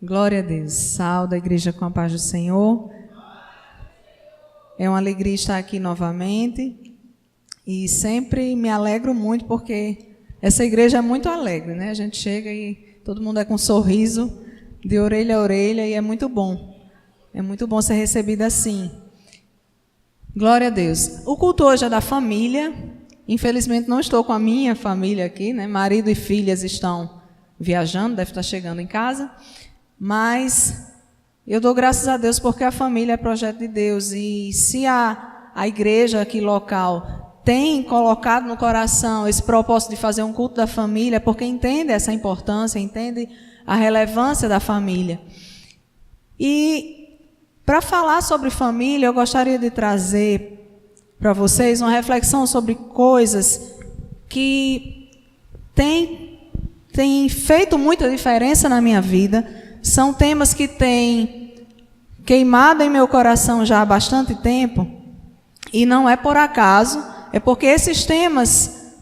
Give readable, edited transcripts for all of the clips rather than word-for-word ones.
Glória a Deus. Saúde a igreja com a paz do Senhor. É uma alegria estar aqui novamente. E sempre me alegro muito porque essa igreja é muito alegre, né? A gente chega e todo mundo é com um sorriso de orelha a orelha e é muito bom. É muito bom ser recebido assim. Glória a Deus. O culto hoje é da família. Infelizmente não estou com a minha família aqui, né? Marido e filhas estão viajando, deve estar chegando em casa. Mas eu dou graças a Deus porque a família é projeto de Deus. E se a igreja aqui local tem colocado no coração esse propósito de fazer um culto da família, é porque entende essa importância, entende a relevância da família. E para falar sobre família, eu gostaria de trazer para vocês uma reflexão sobre coisas que têm feito muita diferença na minha vida. São temas que têm queimado em meu coração já há bastante tempo, e não é por acaso, é porque esses temas,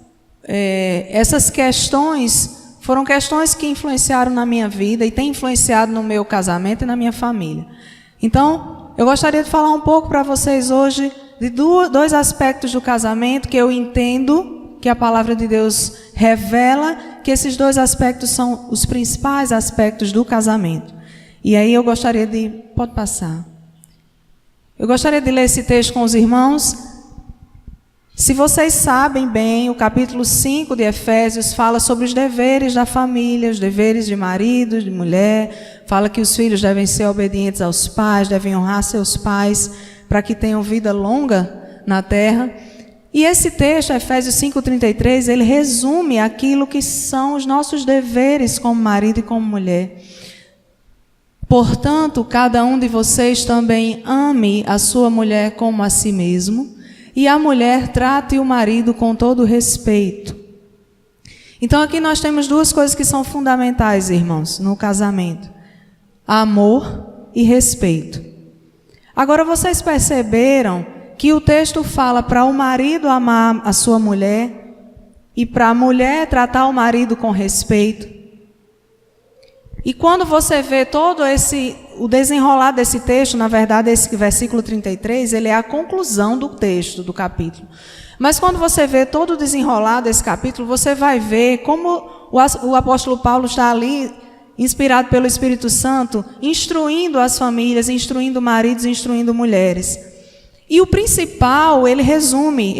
essas questões, foram questões que influenciaram na minha vida e têm influenciado no meu casamento e na minha família. Então, eu gostaria de falar um pouco para vocês hoje de dois aspectos do casamento que eu entendo que a palavra de Deus revela que esses dois aspectos são os principais aspectos do casamento. E aí eu gostaria de... Pode passar. Eu gostaria de ler esse texto com os irmãos. Se vocês sabem bem, o capítulo 5 de Efésios fala sobre os deveres da família, os deveres de marido, de mulher. Fala que os filhos devem ser obedientes aos pais, devem honrar seus pais, para que tenham vida longa na terra. E esse texto, Efésios 5:33, ele resume aquilo que são os nossos deveres como marido e como mulher. Portanto, cada um de vocês também ame a sua mulher como a si mesmo, e a mulher trate o marido com todo respeito. Então aqui nós temos duas coisas que são fundamentais, irmãos, no casamento: amor e respeito. Agora vocês perceberam que o texto fala para o marido amar a sua mulher e para a mulher tratar o marido com respeito. E quando você vê todo o desenrolar desse texto, na verdade esse versículo 33, ele é a conclusão do texto, do capítulo. Mas quando você vê todo o desenrolar desse capítulo, você vai ver como o apóstolo Paulo está ali, inspirado pelo Espírito Santo, instruindo as famílias, instruindo maridos, instruindo mulheres. E o principal, ele resume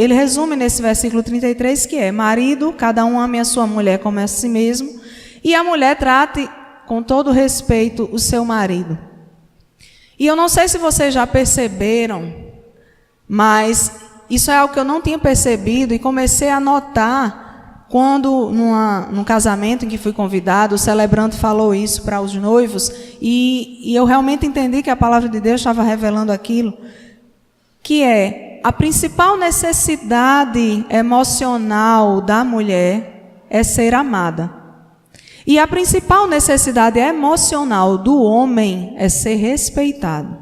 nesse versículo 33, que é: marido, cada um ame a sua mulher como a si mesmo, e a mulher trate com todo respeito o seu marido. E eu não sei se vocês já perceberam, mas isso é algo que eu não tinha percebido e comecei a notar quando, num casamento em que fui convidado, o celebrante falou isso para os noivos, e eu realmente entendi que a palavra de Deus estava revelando aquilo, que é a principal necessidade emocional da mulher é ser amada. E a principal necessidade emocional do homem é ser respeitado.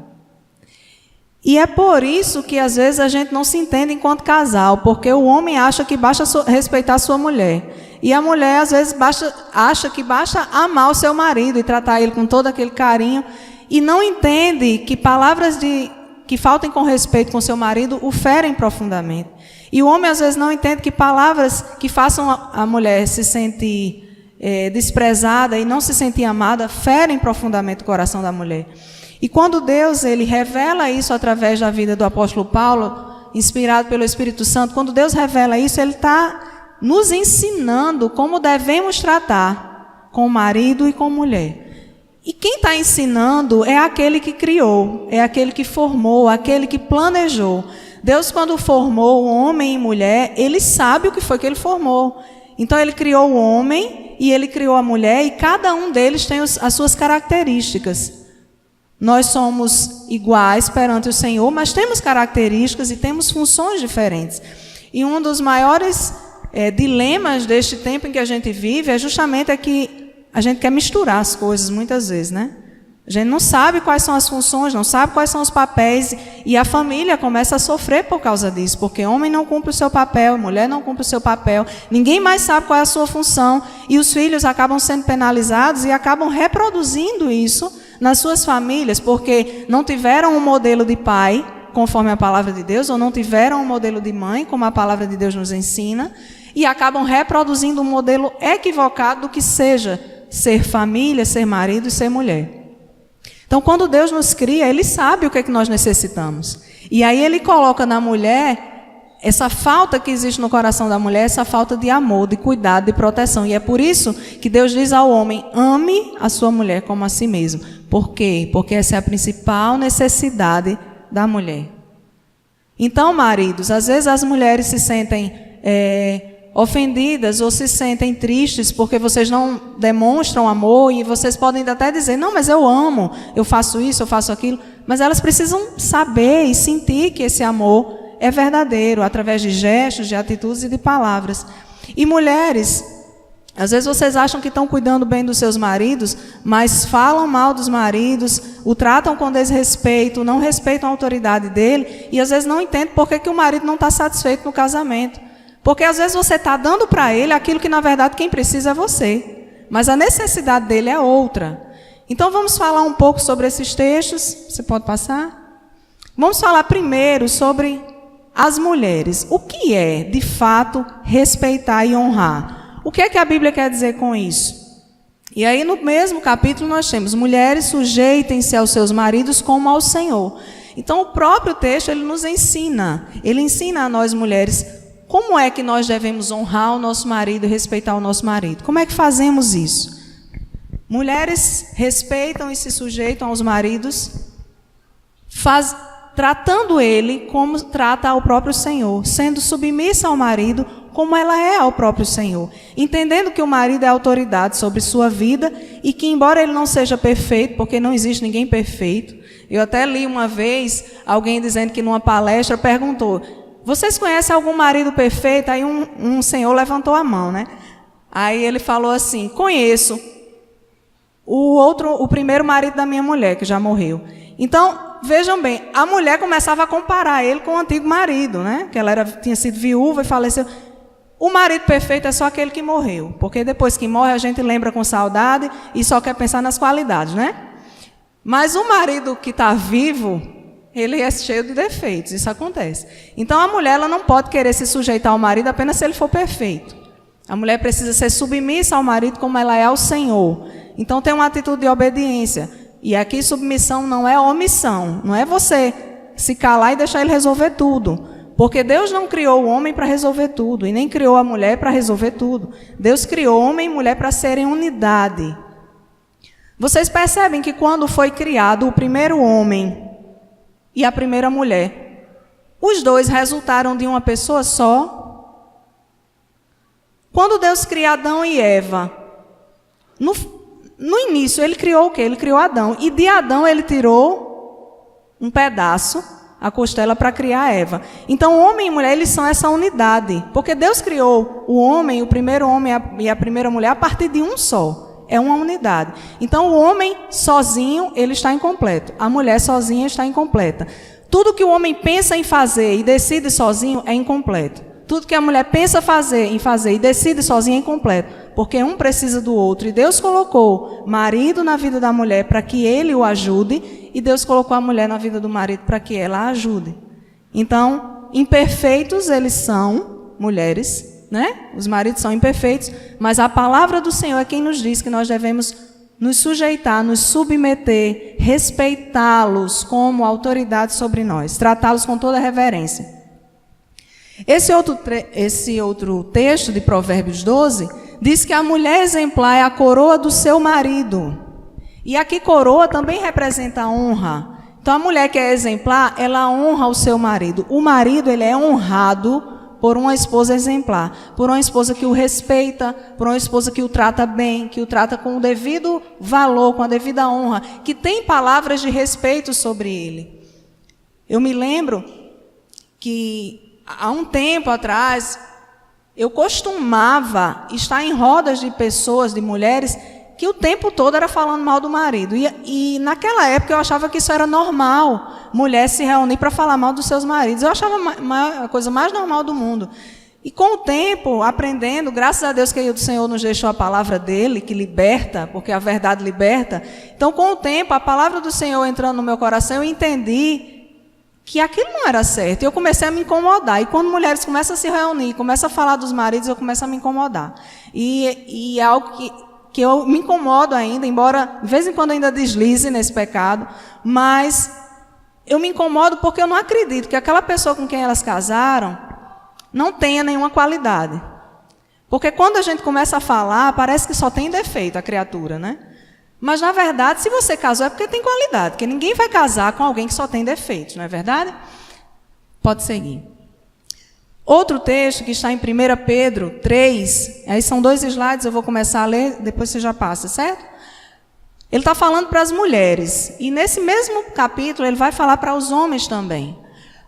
E é por isso que às vezes a gente não se entende enquanto casal, porque o homem acha que basta respeitar a sua mulher. E a mulher às vezes acha que basta amar o seu marido e tratar ele com todo aquele carinho, e não entende que palavras que faltem com respeito com seu marido o ferem profundamente. E o homem às vezes não entende que palavras que façam a mulher se sentir desprezada e não se sentir amada ferem profundamente o coração da mulher. E quando Deus ele revela isso através da vida do apóstolo Paulo, inspirado pelo Espírito Santo, quando Deus revela isso, ele está nos ensinando como devemos tratar com o marido e com a mulher. E quem está ensinando é aquele que criou, é aquele que formou, aquele que planejou. Deus, quando formou o homem e mulher, ele sabe o que foi que ele formou. Então, ele criou o homem e ele criou a mulher, e cada um deles tem as suas características. Nós somos iguais perante o Senhor, mas temos características e temos funções diferentes. E um dos maiores dilemas deste tempo em que a gente vive é justamente que a gente quer misturar as coisas muitas vezes, né? A gente não sabe quais são as funções, não sabe quais são os papéis, e a família começa a sofrer por causa disso, porque homem não cumpre o seu papel, mulher não cumpre o seu papel, ninguém mais sabe qual é a sua função, e os filhos acabam sendo penalizados e acabam reproduzindo isso nas suas famílias, porque não tiveram um modelo de pai, conforme a palavra de Deus, ou não tiveram um modelo de mãe, como a palavra de Deus nos ensina, e acabam reproduzindo um modelo equivocado do que seja ser família, ser marido e ser mulher. Então, quando Deus nos cria, Ele sabe o que é que nós necessitamos. E aí Ele coloca na mulher essa falta que existe no coração da mulher, essa falta de amor, de cuidado, de proteção. E é por isso que Deus diz ao homem, ame a sua mulher como a si mesmo. Por quê? Porque essa é a principal necessidade da mulher. Então, maridos, às vezes as mulheres se sentem ofendidas ou se sentem tristes porque vocês não demonstram amor, e vocês podem até dizer, não, mas eu amo, eu faço isso, eu faço aquilo, mas elas precisam saber e sentir que esse amor é verdadeiro, através de gestos, de atitudes e de palavras. E mulheres, às vezes vocês acham que estão cuidando bem dos seus maridos, mas falam mal dos maridos, o tratam com desrespeito, não respeitam a autoridade dele, e às vezes não entendem por que o marido não está satisfeito no casamento. Porque às vezes você está dando para ele aquilo que na verdade quem precisa é você, mas a necessidade dele é outra. Então vamos falar um pouco sobre esses textos. Você pode passar? Vamos falar primeiro sobre as mulheres. O que é, de fato, respeitar e honrar? O que é que a Bíblia quer dizer com isso? E aí no mesmo capítulo nós temos, mulheres, sujeitem-se aos seus maridos como ao Senhor. Então o próprio texto ele nos ensina, ele ensina a nós mulheres como é que nós devemos honrar o nosso marido e respeitar o nosso marido. Como é que fazemos isso? Mulheres respeitam e se sujeitam aos maridos, tratando ele como trata ao próprio Senhor, sendo submissa ao marido como ela é ao próprio Senhor, entendendo que o marido é autoridade sobre sua vida e que, embora ele não seja perfeito, porque não existe ninguém perfeito, eu até li uma vez alguém dizendo que numa palestra perguntou, vocês conhecem algum marido perfeito? Aí um senhor levantou a mão, né? Aí ele falou assim, conheço o primeiro marido da minha mulher, que já morreu. Então, vejam bem, a mulher começava a comparar ele com o antigo marido, né? Que ela tinha sido viúva e faleceu. O marido perfeito é só aquele que morreu, porque depois que morre a gente lembra com saudade e só quer pensar nas qualidades, né? Mas o marido que está vivo, ele é cheio de defeitos, isso acontece. Então a mulher ela não pode querer se sujeitar ao marido apenas se ele for perfeito. A mulher precisa ser submissa ao marido como ela é ao Senhor. Então tem uma atitude de obediência. E aqui submissão não é omissão, não é você se calar e deixar ele resolver tudo. Porque Deus não criou o homem para resolver tudo, e nem criou a mulher para resolver tudo. Deus criou homem e mulher para serem unidade. Vocês percebem que quando foi criado o primeiro homem e a primeira mulher, os dois resultaram de uma pessoa só? Quando Deus cria Adão e Eva, no início ele criou o quê? Ele criou Adão, e de Adão ele tirou um pedaço, a costela, para criar Eva. Então o homem e mulher eles são essa unidade, porque Deus criou o homem, o primeiro homem e a primeira mulher a partir de um só. É uma unidade. Então o homem sozinho ele está incompleto, a mulher sozinha está incompleta. Tudo que o homem pensa em fazer e decide sozinho é incompleto. Tudo que a mulher pensa em fazer e decide sozinha é incompleto, porque um precisa do outro. E Deus colocou marido na vida da mulher para que ele o ajude, e Deus colocou a mulher na vida do marido para que ela a ajude. Então, imperfeitos eles são, mulheres, né? Os maridos são imperfeitos, mas a palavra do Senhor é quem nos diz que nós devemos nos sujeitar, nos submeter, respeitá-los como autoridade sobre nós, tratá-los com toda reverência. Esse outro texto de Provérbios 12 diz que a mulher exemplar é a coroa do seu marido. E aqui coroa também representa a honra. Então a mulher que é exemplar, ela honra o seu marido. O marido ele é honrado por uma esposa exemplar, por uma esposa que o respeita, por uma esposa que o trata bem, que o trata com o devido valor, com a devida honra, que tem palavras de respeito sobre ele. Eu me lembro que há um tempo atrás, eu costumava estar em rodas de pessoas, de mulheres, que o tempo todo era falando mal do marido. E naquela época eu achava que isso era normal, mulher se reunir para falar mal dos seus maridos. Eu achava a coisa mais normal do mundo. E com o tempo, aprendendo, graças a Deus que o Senhor nos deixou a palavra dele, que liberta, porque a verdade liberta. Então, com o tempo, a palavra do Senhor entrando no meu coração, eu entendi que aquilo não era certo. E eu comecei a me incomodar. E quando mulheres começam a se reunir, começam a falar dos maridos, eu começo a me incomodar. E é algo que eu me incomodo ainda, embora de vez em quando ainda deslize nesse pecado, mas eu me incomodo porque eu não acredito que aquela pessoa com quem elas casaram não tenha nenhuma qualidade. Porque quando a gente começa a falar, parece que só tem defeito a criatura, né? Mas, na verdade, se você casou é porque tem qualidade, porque ninguém vai casar com alguém que só tem defeitos, não é verdade? Pode seguir. Outro texto que está em 1 Pedro 3, aí são 2 slides, eu vou começar a ler, depois você já passa, certo? Ele está falando para as mulheres, e nesse mesmo capítulo ele vai falar para os homens também.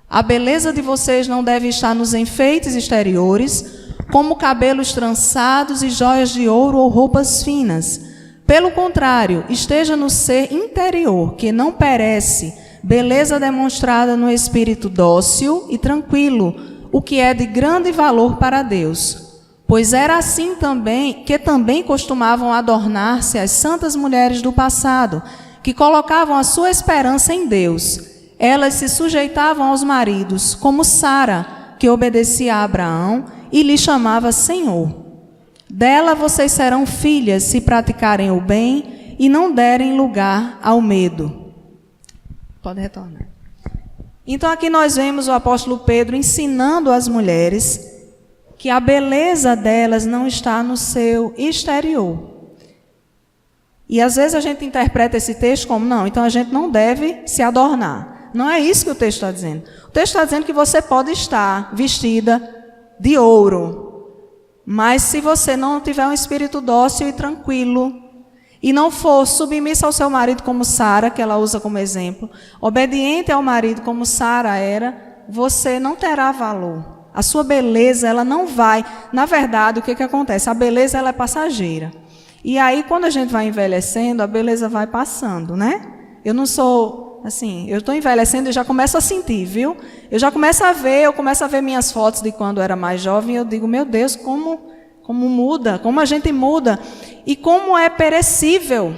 A beleza de vocês não deve estar nos enfeites exteriores, como cabelos trançados e joias de ouro ou roupas finas. Pelo contrário, esteja no ser interior, que não perece, beleza demonstrada no espírito dócil e tranquilo, o que é de grande valor para Deus. Pois era assim também que também costumavam adornar-se as santas mulheres do passado, que colocavam a sua esperança em Deus. Elas se sujeitavam aos maridos, como Sara, que obedecia a Abraão e lhe chamava Senhor. Dela vocês serão filhas se praticarem o bem e não derem lugar ao medo. Pode retornar. Então aqui nós vemos o apóstolo Pedro ensinando às mulheres que a beleza delas não está no seu exterior. E às vezes a gente interpreta esse texto como, não, então a gente não deve se adornar. Não é isso que o texto está dizendo. O texto está dizendo que você pode estar vestida de ouro, mas se você não tiver um espírito dócil e tranquilo, e não for submissa ao seu marido como Sara, que ela usa como exemplo, obediente ao marido como Sara era, você não terá valor. A sua beleza, ela não vai... Na verdade, o que acontece? A beleza, ela é passageira. E aí, quando a gente vai envelhecendo, a beleza vai passando, né? Eu não sou... Assim, eu estou envelhecendo e já começo a sentir, viu? Eu começo a ver minhas fotos de quando eu era mais jovem e eu digo, meu Deus, como muda, como a gente muda. E como é perecível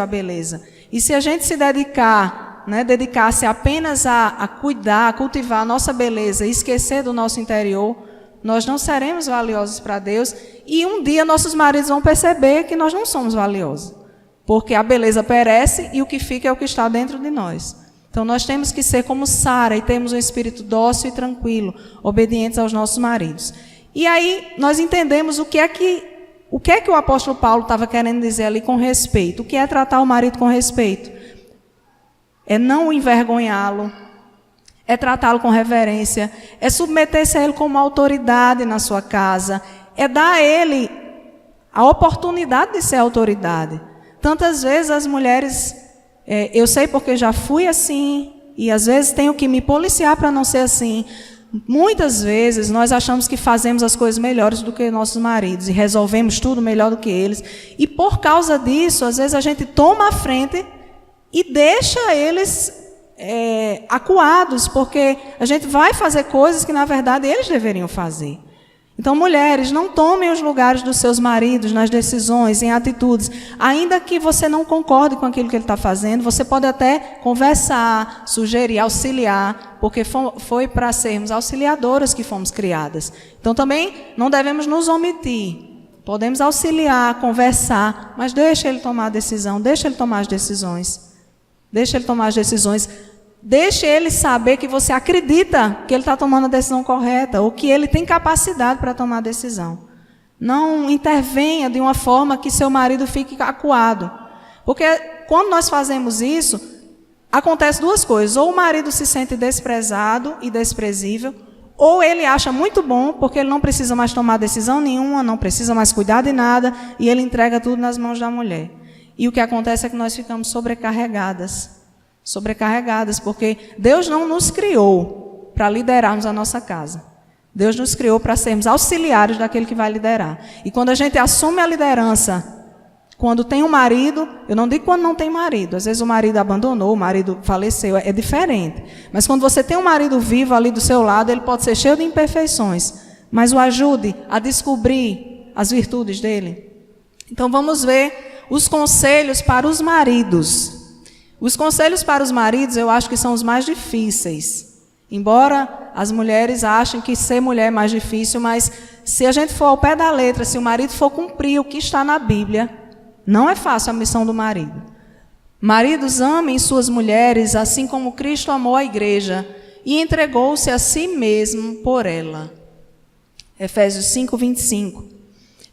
a beleza. E se a gente se dedicar, né, dedicar-se apenas a cuidar, a cultivar a nossa beleza e esquecer do nosso interior, nós não seremos valiosos para Deus e um dia nossos maridos vão perceber que nós não somos valiosos. Porque a beleza perece e o que fica é o que está dentro de nós. Então nós temos que ser como Sara e termos um espírito dócil e tranquilo, obedientes aos nossos maridos. E aí nós entendemos o que é que o apóstolo Paulo estava querendo dizer ali com respeito. O que é tratar o marido com respeito? É não o envergonhá-lo, é tratá-lo com reverência, é submeter-se a ele como autoridade na sua casa, é dar a ele a oportunidade de ser autoridade. Tantas vezes as mulheres, eu sei porque já fui assim, e às vezes tenho que me policiar para não ser assim. Muitas vezes nós achamos que fazemos as coisas melhores do que nossos maridos, e resolvemos tudo melhor do que eles. E por causa disso, às vezes a gente toma a frente e deixa eles acuados, porque a gente vai fazer coisas que na verdade eles deveriam fazer. Então, mulheres, não tomem os lugares dos seus maridos nas decisões, em atitudes. Ainda que você não concorde com aquilo que ele está fazendo, você pode até conversar, sugerir, auxiliar, porque foi para sermos auxiliadoras que fomos criadas. Então, também não devemos nos omitir. Podemos auxiliar, conversar, mas deixa ele tomar a decisão, deixa ele tomar as decisões. Deixa ele tomar as decisões. Deixe ele saber que você acredita que ele está tomando a decisão correta ou que ele tem capacidade para tomar a decisão. Não intervenha de uma forma que seu marido fique acuado. Porque quando nós fazemos isso, acontece duas coisas. Ou o marido se sente desprezado e desprezível, ou ele acha muito bom porque ele não precisa mais tomar decisão nenhuma, não precisa mais cuidar de nada e ele entrega tudo nas mãos da mulher. E o que acontece é que nós ficamos sobrecarregadas, porque Deus não nos criou para liderarmos a nossa casa. Deus nos criou para sermos auxiliares daquele que vai liderar. E quando a gente assume a liderança Quando tem um marido, eu não digo quando não tem marido, às vezes o marido abandonou, o marido faleceu, é diferente. Mas quando você tem um marido vivo ali do seu lado, ele pode ser cheio de imperfeições, mas o ajude a descobrir as virtudes dele. Então vamos ver os conselhos para os maridos. Os conselhos para os maridos eu acho que são os mais difíceis. Embora as mulheres achem que ser mulher é mais difícil, mas se a gente for ao pé da letra, se o marido for cumprir o que está na Bíblia, não é fácil a missão do marido. Maridos, amem suas mulheres, assim como Cristo amou a igreja e entregou-se a si mesmo por ela. Efésios 5, 25.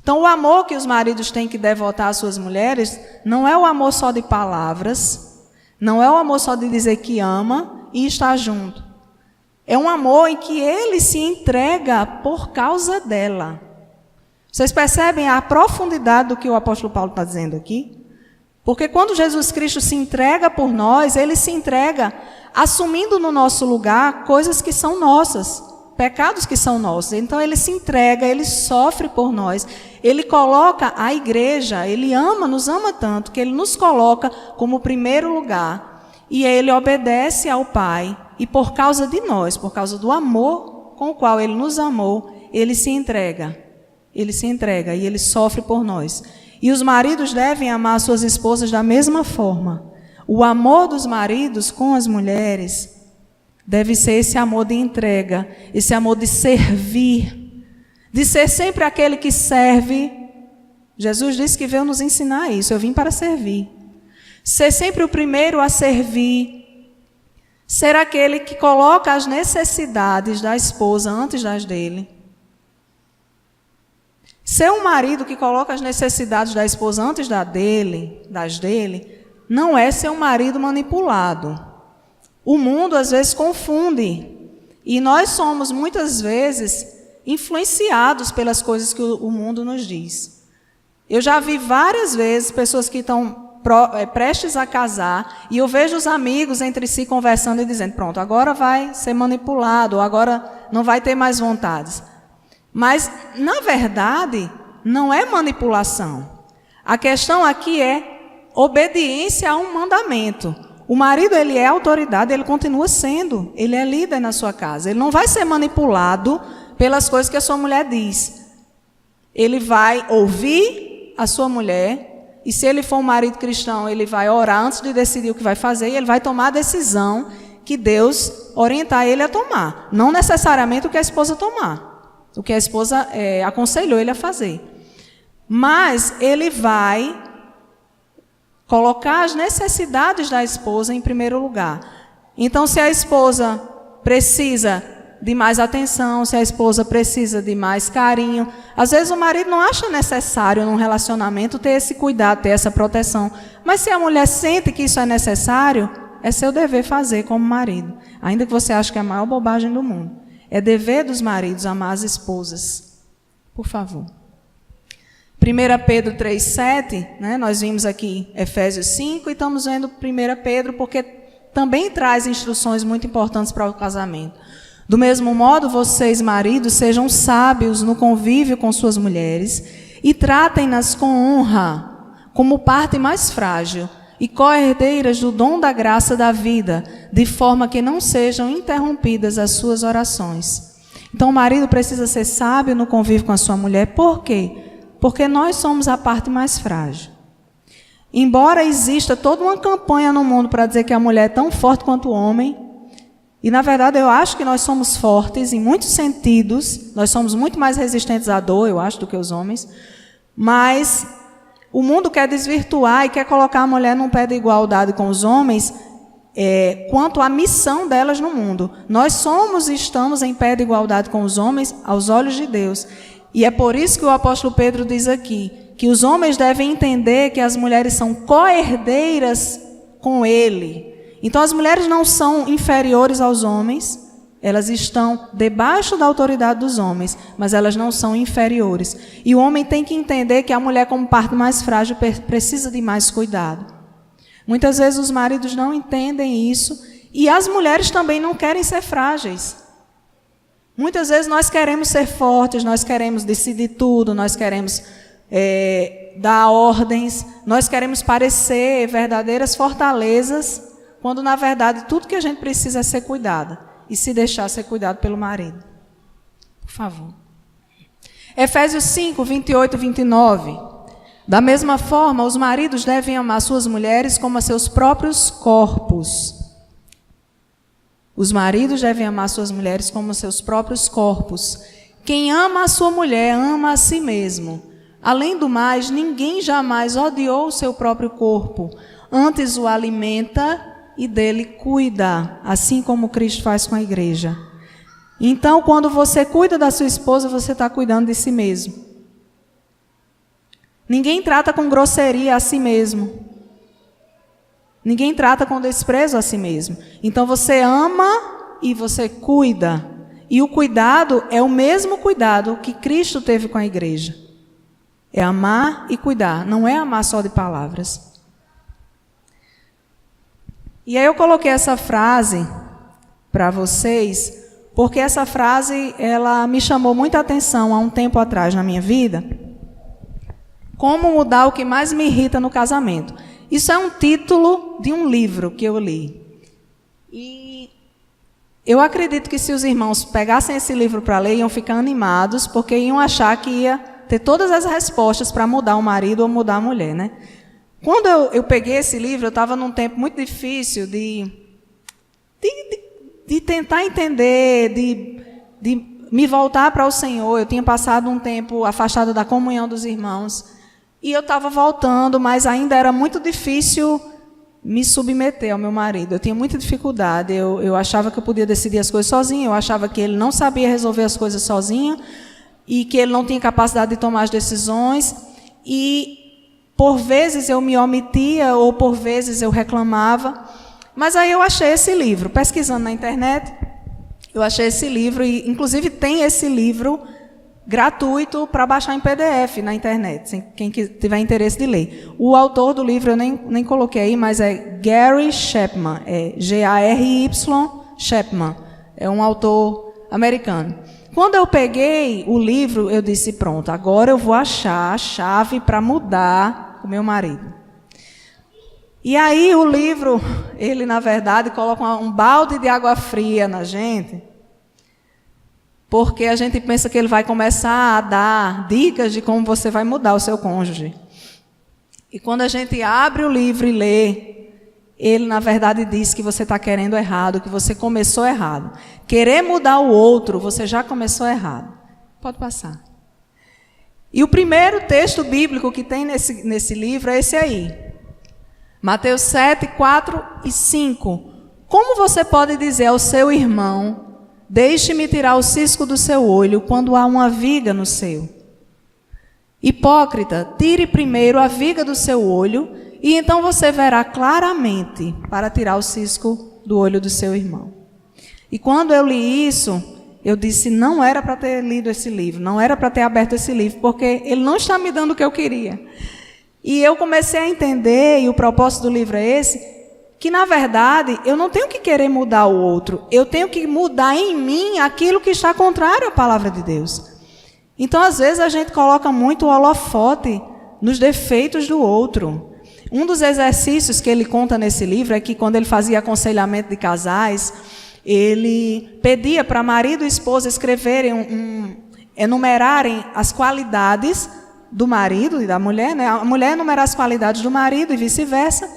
Então, o amor que os maridos têm que devotar às suas mulheres não é o amor só de palavras, não é o amor só de dizer que ama e está junto. É um amor em que ele se entrega por causa dela. Vocês percebem a profundidade do que o apóstolo Paulo está dizendo aqui? Porque quando Jesus Cristo se entrega por nós, ele se entrega assumindo no nosso lugar coisas que são nossas, pecados que são nossos. Então ele se entrega, ele sofre por nós, ele coloca a igreja, ele ama, nos ama tanto, que ele nos coloca como primeiro lugar. E ele obedece ao Pai, e por causa de nós, por causa do amor com o qual ele nos amou, ele se entrega. Ele se entrega e ele sofre por nós. E os maridos devem amar suas esposas da mesma forma. O amor dos maridos com as mulheres deve ser esse amor de entrega, esse amor de servir, de ser sempre aquele que serve. Jesus disse que veio nos ensinar isso, eu vim para servir. Ser sempre o primeiro a servir, ser aquele que coloca as necessidades da esposa antes das dele. Ser um marido que coloca as necessidades da esposa antes das dele, não é ser um marido manipulado. O mundo às vezes confunde. E nós somos muitas vezes influenciados pelas coisas que o mundo nos diz. Eu já vi várias vezes pessoas que estão prestes a casar, e eu vejo os amigos entre si conversando e dizendo, pronto, agora vai ser manipulado, ou agora não vai ter mais vontades. Mas, na verdade, não é manipulação. A questão aqui é obediência a um mandamento. O marido, ele é autoridade, ele continua sendo. Ele é líder na sua casa. Ele não vai ser manipulado pelas coisas que a sua mulher diz. Ele vai ouvir a sua mulher, e se ele for um marido cristão, ele vai orar antes de decidir o que vai fazer, e ele vai tomar a decisão que Deus orientar ele a tomar. Não necessariamente o que a esposa tomar. O que a esposa aconselhou ele a fazer. Mas ele vai colocar as necessidades da esposa em primeiro lugar. Então, se a esposa precisa de mais atenção, se a esposa precisa de mais carinho, às vezes o marido não acha necessário num relacionamento ter esse cuidado, ter essa proteção. Mas se a mulher sente que isso é necessário, é seu dever fazer como marido. Ainda que você ache que é a maior bobagem do mundo. É dever dos maridos amar as esposas. Por favor. 1 Pedro 3,7, né? Nós vimos aqui Efésios 5 e estamos vendo 1 Pedro porque também traz instruções muito importantes para o casamento. Do mesmo modo, vocês, maridos, sejam sábios no convívio com suas mulheres e tratem-nas com honra, como parte mais frágil, e co-herdeiras do dom da graça da vida, de forma que não sejam interrompidas as suas orações. Então o marido precisa ser sábio no convívio com a sua mulher. Por quê? Porque nós somos a parte mais frágil. Embora exista toda uma campanha no mundo para dizer que a mulher é tão forte quanto o homem, e na verdade eu acho que nós somos fortes em muitos sentidos, nós somos muito mais resistentes à dor, eu acho, do que os homens, mas o mundo quer desvirtuar e quer colocar a mulher num pé de igualdade com os homens quanto à missão delas no mundo. Nós somos e estamos em pé de igualdade com os homens aos olhos de Deus. E é por isso que o apóstolo Pedro diz aqui, que os homens devem entender que as mulheres são co-herdeiras com ele. Então as mulheres não são inferiores aos homens, elas estão debaixo da autoridade dos homens, mas elas não são inferiores. E o homem tem que entender que a mulher, como parte mais frágil, precisa de mais cuidado. Muitas vezes os maridos não entendem isso, e as mulheres também não querem ser frágeis. Muitas vezes nós queremos ser fortes, nós queremos decidir tudo, nós queremos dar ordens, nós queremos parecer verdadeiras fortalezas, quando na verdade tudo que a gente precisa é ser cuidada e se deixar ser cuidado pelo marido. Por favor. Efésios 5, 28 e 29. Da mesma forma, os maridos devem amar suas mulheres como a seus próprios corpos. Os maridos devem amar suas mulheres como seus próprios corpos. Quem ama a sua mulher, ama a si mesmo. Além do mais, ninguém jamais odiou o seu próprio corpo. Antes o alimenta e dele cuida, assim como Cristo faz com a igreja. Então, quando você cuida da sua esposa, você está cuidando de si mesmo. Ninguém trata com grosseria a si mesmo. Ninguém trata com desprezo a si mesmo. Então você ama e você cuida. E o cuidado é o mesmo cuidado que Cristo teve com a igreja. É amar e cuidar, não é amar só de palavras. E aí eu coloquei essa frase para vocês, porque essa frase ela me chamou muita atenção há um tempo atrás na minha vida. Como mudar o que mais me irrita no casamento. Isso é um título de um livro que eu li. E eu acredito que se os irmãos pegassem esse livro para ler, iam ficar animados, porque iam achar que ia ter todas as respostas para mudar o marido ou mudar a mulher, né? Quando eu peguei esse livro, eu estava num tempo muito difícil de tentar entender, de me voltar para o Senhor. Eu tinha passado um tempo afastado da comunhão dos irmãos. E eu estava voltando, mas ainda era muito difícil me submeter ao meu marido. Eu tinha muita dificuldade. Eu achava que eu podia decidir as coisas sozinha. Eu achava que ele não sabia resolver as coisas sozinho. E que ele não tinha capacidade de tomar as decisões. E, por vezes, eu me omitia ou, por vezes, eu reclamava. Mas aí eu achei esse livro. Pesquisando na internet, eu achei esse livro. E, inclusive, tem esse livro gratuito para baixar em PDF na internet, quem tiver interesse de ler. O autor do livro eu nem coloquei aí, mas é Gary Chapman, é Gary Chapman, é um autor americano. Quando eu peguei o livro, eu disse, pronto, agora eu vou achar a chave para mudar o meu marido. E aí o livro, ele na verdade coloca um balde de água fria na gente, porque a gente pensa que ele vai começar a dar dicas de como você vai mudar o seu cônjuge. E quando a gente abre o livro e lê, ele, na verdade, diz que você está querendo errado, que você começou errado. Querer mudar o outro, você já começou errado. Pode passar. E o primeiro texto bíblico que tem nesse livro é esse aí. Mateus 7, 4 e 5. Como você pode dizer ao seu irmão: deixe-me tirar o cisco do seu olho quando há uma viga no seu? Hipócrita, tire primeiro a viga do seu olho e então você verá claramente para tirar o cisco do olho do seu irmão. E quando eu li isso, eu disse, não era para ter lido esse livro, não era para ter aberto esse livro, porque ele não está me dando o que eu queria. E eu comecei a entender, e o propósito do livro é esse, que, na verdade, eu não tenho que querer mudar o outro. Eu tenho que mudar em mim aquilo que está contrário à palavra de Deus. Então, às vezes, a gente coloca muito o holofote nos defeitos do outro. Um dos exercícios que ele conta nesse livro é que, quando ele fazia aconselhamento de casais, ele pedia para marido e esposa escreverem, enumerarem as qualidades do marido e da mulher, né? A mulher enumerar as qualidades do marido e vice-versa,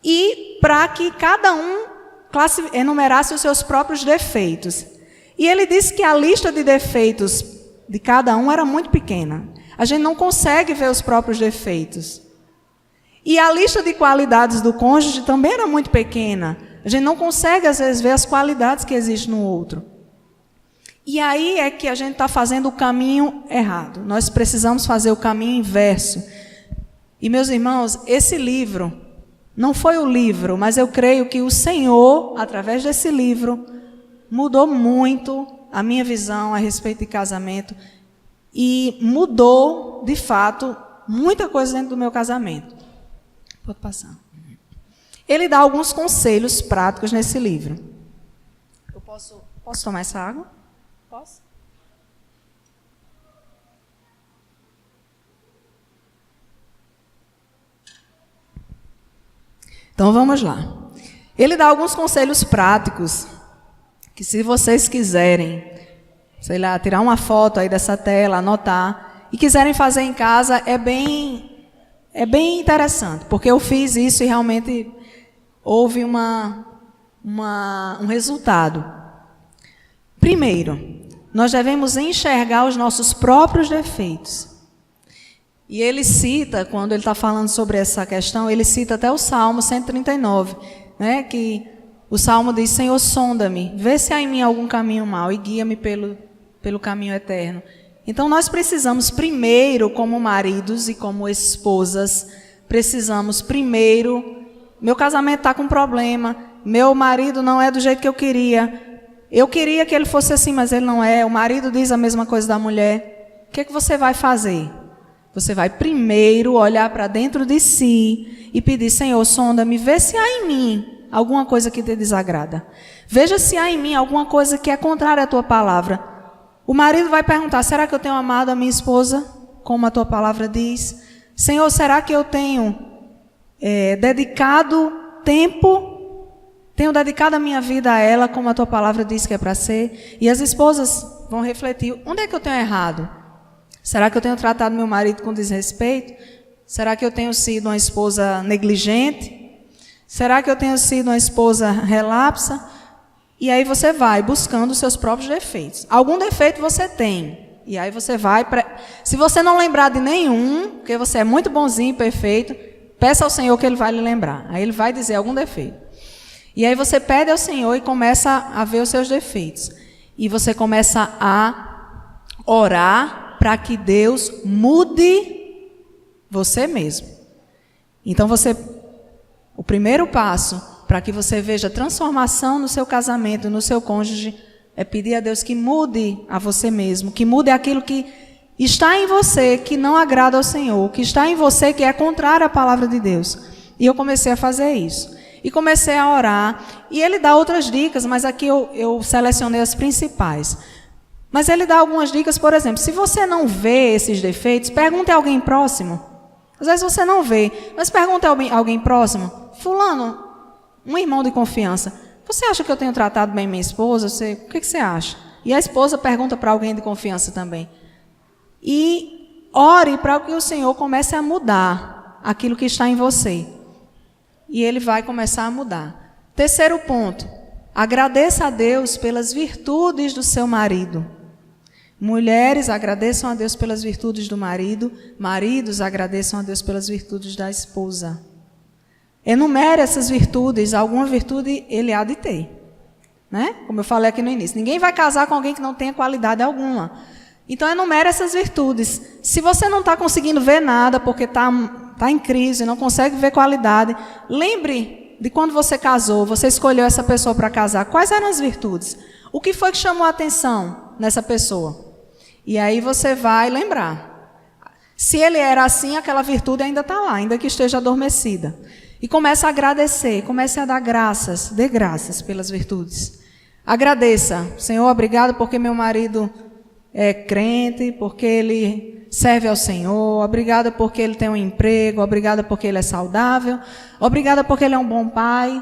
e para que cada um enumerasse os seus próprios defeitos. E ele disse que a lista de defeitos de cada um era muito pequena. A gente não consegue ver os próprios defeitos. E a lista de qualidades do cônjuge também era muito pequena. A gente não consegue, às vezes, ver as qualidades que existem no outro. E aí é que a gente está fazendo o caminho errado. Nós precisamos fazer o caminho inverso. E, meus irmãos, esse livro não foi o livro, mas eu creio que o Senhor, através desse livro, mudou muito a minha visão a respeito de casamento e mudou, de fato, muita coisa dentro do meu casamento. Pode passar. Ele dá alguns conselhos práticos nesse livro. Eu posso tomar essa água? Posso? Então vamos lá. Ele dá alguns conselhos práticos, que se vocês quiserem, sei lá, tirar uma foto aí dessa tela, anotar, e quiserem fazer em casa, é bem interessante, porque eu fiz isso e realmente houve um resultado. Primeiro, nós devemos enxergar os nossos próprios defeitos. E ele cita, quando ele está falando sobre essa questão, ele cita até o Salmo 139, né, que o Salmo diz: Senhor, sonda-me, vê se há em mim algum caminho mau e guia-me pelo caminho eterno. Então nós precisamos primeiro, como maridos e como esposas, precisamos primeiro, meu casamento está com problema, meu marido não é do jeito que eu queria que ele fosse assim, mas ele não é, o marido diz a mesma coisa da mulher, o que você vai fazer? Você vai primeiro olhar para dentro de si e pedir: Senhor, sonda-me, vê se há em mim alguma coisa que te desagrada. Veja se há em mim alguma coisa que é contrária à tua palavra. O marido vai perguntar: será que eu tenho amado a minha esposa, como a tua palavra diz? Senhor, será que eu tenho dedicado tempo, tenho dedicado a minha vida a ela, como a tua palavra diz que é para ser? E as esposas vão refletir: onde é que eu tenho errado? Será que eu tenho tratado meu marido com desrespeito? Será que eu tenho sido uma esposa negligente? Será que eu tenho sido uma esposa relapsa? E aí você vai buscando os seus próprios defeitos. Algum defeito você tem. E aí você vai... Se você não lembrar de nenhum, porque você é muito bonzinho, perfeito, peça ao Senhor que Ele vai lhe lembrar. Aí Ele vai dizer algum defeito. E aí você pede ao Senhor e começa a ver os seus defeitos. E você começa a orar para que Deus mude você mesmo. Então o primeiro passo para que você veja transformação no seu casamento, no seu cônjuge, é pedir a Deus que mude a você mesmo, que mude aquilo que está em você, que não agrada ao Senhor, que está em você, que é contrário à palavra de Deus. E eu comecei a fazer isso. E comecei a orar. E ele dá outras dicas, mas aqui eu selecionei as principais. Mas ele dá algumas dicas, por exemplo, se você não vê esses defeitos, pergunte a alguém próximo. Às vezes você não vê, mas pergunte a alguém próximo: fulano, um irmão de confiança, você acha que eu tenho tratado bem minha esposa? O que você acha? E a esposa pergunta para alguém de confiança também. E ore para que o Senhor comece a mudar aquilo que está em você. E Ele vai começar a mudar. Terceiro ponto: agradeça a Deus pelas virtudes do seu marido. Mulheres, agradeçam a Deus pelas virtudes do marido. Maridos, agradeçam a Deus pelas virtudes da esposa. Enumere essas virtudes. Alguma virtude ele há de ter, né? Como eu falei aqui no início, ninguém vai casar com alguém que não tenha qualidade alguma. Então enumere essas virtudes. Se você não está conseguindo ver nada porque está em crise, não consegue ver qualidade, lembre de quando você casou, você escolheu essa pessoa para casar. Quais eram as virtudes? O que foi que chamou a atenção nessa pessoa? E aí você vai lembrar. Se ele era assim, aquela virtude ainda está lá, ainda que esteja adormecida. E comece a agradecer, comece a dar graças, dê graças pelas virtudes. Agradeça: Senhor, obrigado porque meu marido é crente, porque ele serve ao Senhor, obrigada porque ele tem um emprego, obrigada porque ele é saudável, obrigada porque ele é um bom pai,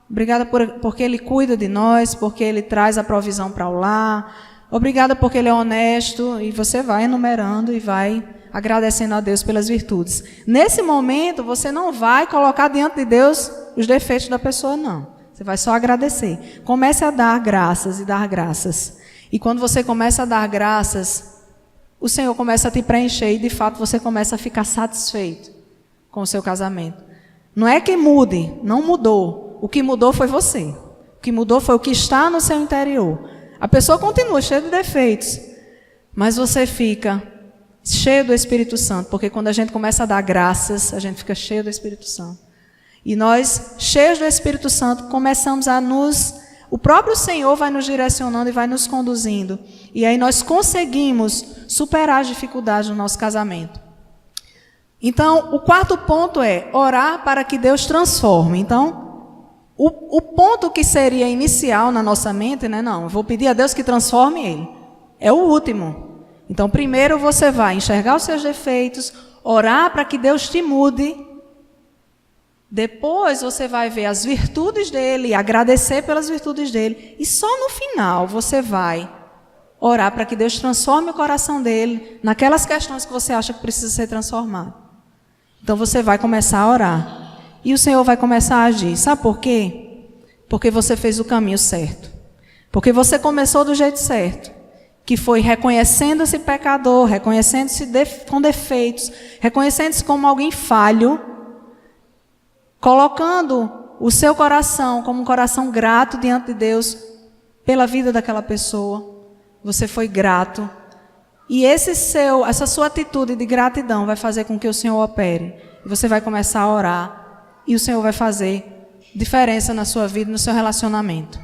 obrigada porque ele cuida de nós, porque ele traz a provisão para o lar, obrigada porque ele é honesto. E você vai enumerando e vai agradecendo a Deus pelas virtudes. Nesse momento, você não vai colocar diante de Deus os defeitos da pessoa, não. Você vai só agradecer. Comece a dar graças e dar graças. E quando você começa a dar graças, o Senhor começa a te preencher e, de fato, você começa a ficar satisfeito com o seu casamento. Não é que mude, não mudou. O que mudou foi você. O que mudou foi o que está no seu interior. A pessoa continua cheia de defeitos, mas você fica cheio do Espírito Santo, porque quando a gente começa a dar graças, a gente fica cheio do Espírito Santo. E nós, cheios do Espírito Santo, começamos a o próprio Senhor vai nos direcionando e vai nos conduzindo. E aí nós conseguimos superar as dificuldades do nosso casamento. Então, o quarto ponto é orar para que Deus transforme. Então, o ponto que seria inicial na nossa mente, né? Não, eu vou pedir a Deus que transforme ele. É o último. Então, primeiro você vai enxergar os seus defeitos, orar para que Deus te mude. Depois você vai ver as virtudes dele e agradecer pelas virtudes dele. E só no final você vai orar para que Deus transforme o coração dele naquelas questões que você acha que precisa ser transformado. Então você vai começar a orar. E o Senhor vai começar a agir. Sabe por quê? Porque você fez o caminho certo. Porque você começou do jeito certo. Que foi reconhecendo-se pecador, reconhecendo-se com defeitos, reconhecendo-se como alguém falho, colocando o seu coração como um coração grato diante de Deus pela vida daquela pessoa. Você foi grato. E essa sua atitude de gratidão vai fazer com que o Senhor opere. E você vai começar a orar. E o Senhor vai fazer diferença na sua vida, no seu relacionamento.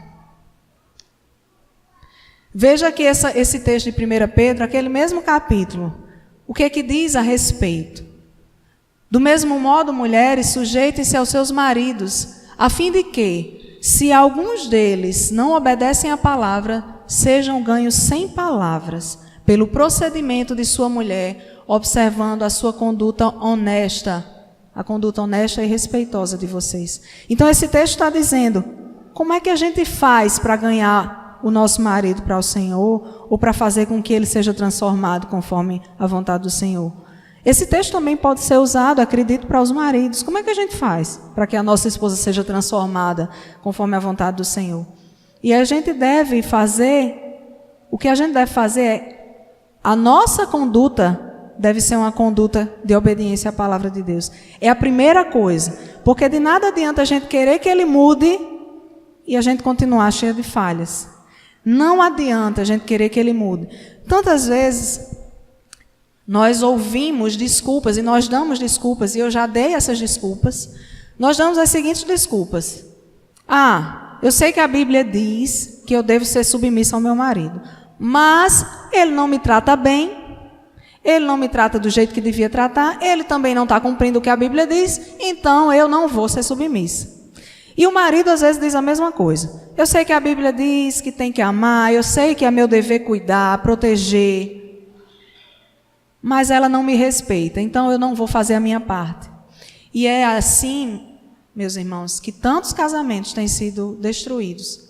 Veja que esse texto de 1 Pedro, aquele mesmo capítulo, o que é que diz a respeito? Do mesmo modo, mulheres, sujeitem-se aos seus maridos, a fim de que, se alguns deles não obedecem à palavra, sejam ganhos sem palavras, pelo procedimento de sua mulher, observando a sua conduta honesta, a conduta honesta e respeitosa de vocês. Então esse texto está dizendo, como é que a gente faz para ganhar o nosso marido para o Senhor, ou para fazer com que ele seja transformado conforme a vontade do Senhor? Esse texto também pode ser usado, acredito, para os maridos. Como é que a gente faz para que a nossa esposa seja transformada conforme a vontade do Senhor? E a gente deve fazer, o que a gente deve fazer é, a nossa conduta deve ser uma conduta de obediência à palavra de Deus. É a primeira coisa, porque de nada adianta a gente querer que ele mude e a gente continuar cheio de falhas. Não adianta a gente querer que ele mude. Tantas vezes nós ouvimos desculpas e nós damos desculpas, e eu já dei essas desculpas. Nós damos as seguintes desculpas. Eu sei que a Bíblia diz que eu devo ser submissa ao meu marido, mas ele não me trata bem, ele não me trata do jeito que devia tratar, ele também não está cumprindo o que a Bíblia diz, então eu não vou ser submissa. E o marido às vezes diz a mesma coisa. Eu sei que a Bíblia diz que tem que amar, eu sei que é meu dever cuidar, proteger, mas ela não me respeita, então eu não vou fazer a minha parte. E é assim, meus irmãos, que tantos casamentos têm sido destruídos.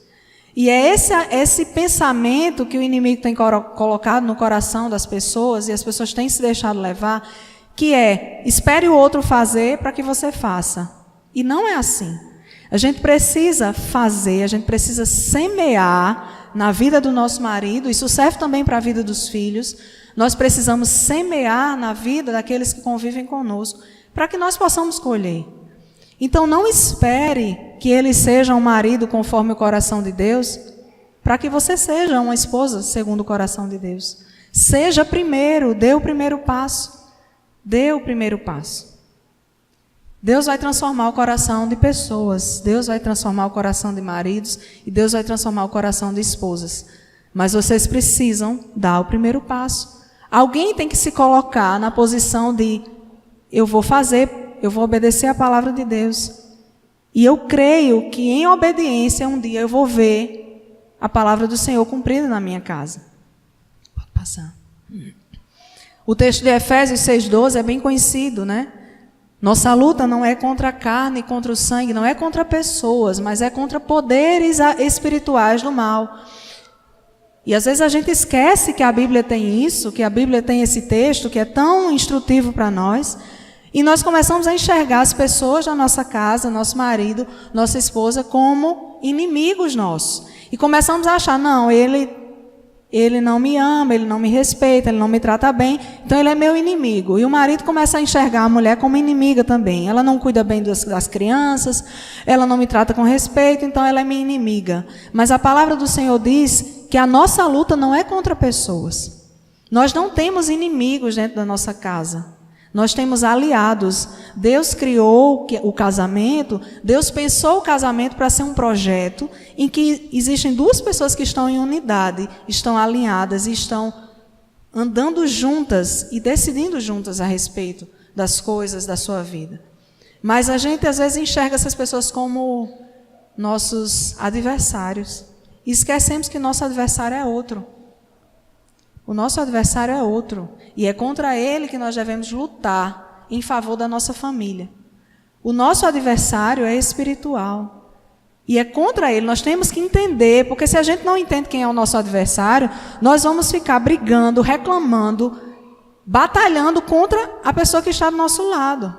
E é esse pensamento que o inimigo tem colocado no coração das pessoas, e as pessoas têm se deixado levar, que é, espere o outro fazer para que você faça. E não é assim. A gente precisa fazer, a gente precisa semear na vida do nosso marido, isso serve também para a vida dos filhos. Nós precisamos semear na vida daqueles que convivem conosco, para que nós possamos colher. Então não espere que ele seja um marido conforme o coração de Deus, para que você seja uma esposa segundo o coração de Deus. Seja primeiro, dê o primeiro passo. Dê o primeiro passo. Deus vai transformar o coração de pessoas, Deus vai transformar o coração de maridos e Deus vai transformar o coração de esposas. Mas vocês precisam dar o primeiro passo. Alguém tem que se colocar na posição de eu vou obedecer a palavra de Deus. E eu creio que em obediência um dia eu vou ver a palavra do Senhor cumprida na minha casa. Pode passar. O texto de Efésios 6,12 é bem conhecido, né? Nossa luta não é contra a carne, contra o sangue, não é contra pessoas, mas é contra poderes espirituais do mal. E às vezes a gente esquece que a Bíblia tem isso, que a Bíblia tem esse texto que é tão instrutivo para nós, e nós começamos a enxergar as pessoas da nossa casa, nosso marido, nossa esposa, como inimigos nossos. E começamos a achar, não, ele não me ama, ele não me respeita, ele não me trata bem, então ele é meu inimigo. E o marido começa a enxergar a mulher como inimiga também. Ela não cuida bem das crianças, ela não me trata com respeito, então ela é minha inimiga. Mas a palavra do Senhor diz que a nossa luta não é contra pessoas. Nós não temos inimigos dentro da nossa casa. Nós temos aliados. Deus criou o casamento, Deus pensou o casamento para ser um projeto em que existem duas pessoas que estão em unidade, estão alinhadas e estão andando juntas e decidindo juntas a respeito das coisas da sua vida. Mas a gente às vezes enxerga essas pessoas como nossos adversários. E esquecemos que nosso adversário é outro. O nosso adversário é outro. E é contra ele que nós devemos lutar em favor da nossa família. O nosso adversário é espiritual. E é contra ele. Nós temos que entender, porque se a gente não entende quem é o nosso adversário, nós vamos ficar brigando, reclamando, batalhando contra a pessoa que está do nosso lado.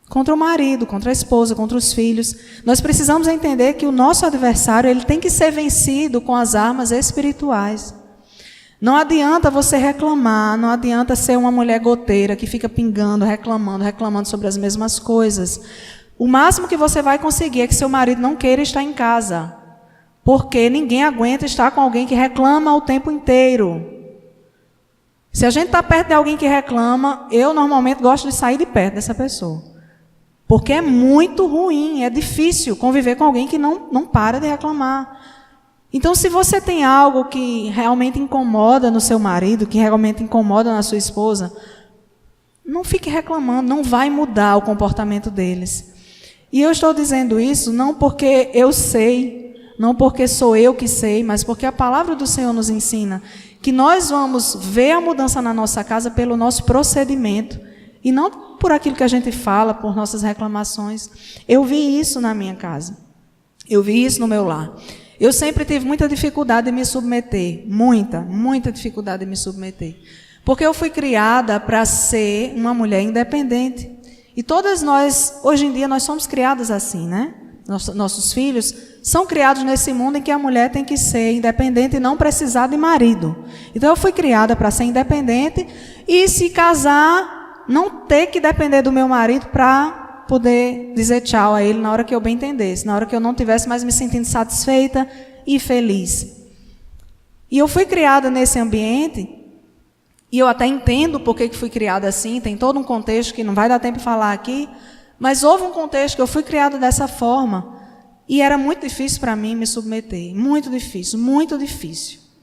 Contra o marido, contra a esposa, contra os filhos. Nós precisamos entender que o nosso adversário ele tem que ser vencido com as armas espirituais. Não adianta você reclamar, não adianta ser uma mulher goteira que fica pingando, reclamando sobre as mesmas coisas. O máximo que você vai conseguir é que seu marido não queira estar em casa. Porque ninguém aguenta estar com alguém que reclama o tempo inteiro. Se a gente está perto de alguém que reclama, eu normalmente gosto de sair de perto dessa pessoa. Porque é muito ruim, é difícil conviver com alguém que não para de reclamar. Então, se você tem algo que realmente incomoda no seu marido, que realmente incomoda na sua esposa, não fique reclamando, não vai mudar o comportamento deles. E eu estou dizendo isso não porque eu sei, não porque sou eu que sei, mas porque a palavra do Senhor nos ensina que nós vamos ver a mudança na nossa casa pelo nosso procedimento e não por aquilo que a gente fala, por nossas reclamações. Eu vi isso na minha casa. Eu vi isso no meu lar. Eu sempre tive muita dificuldade em me submeter. Muita dificuldade em me submeter. Porque eu fui criada para ser uma mulher independente. E todas nós, hoje em dia, nós somos criadas assim, né? Nossos filhos são criados nesse mundo em que a mulher tem que ser independente e não precisar de marido. Então eu fui criada para ser independente e se casar, não ter que depender do meu marido para poder dizer tchau a ele na hora que eu bem entendesse, na hora que eu não tivesse mais me sentindo satisfeita e feliz. E eu fui criada nesse ambiente, e eu até entendo por que fui criada assim, tem todo um contexto que não vai dar tempo de falar aqui, mas houve um contexto que eu fui criada dessa forma, e era muito difícil para mim me submeter, muito difícil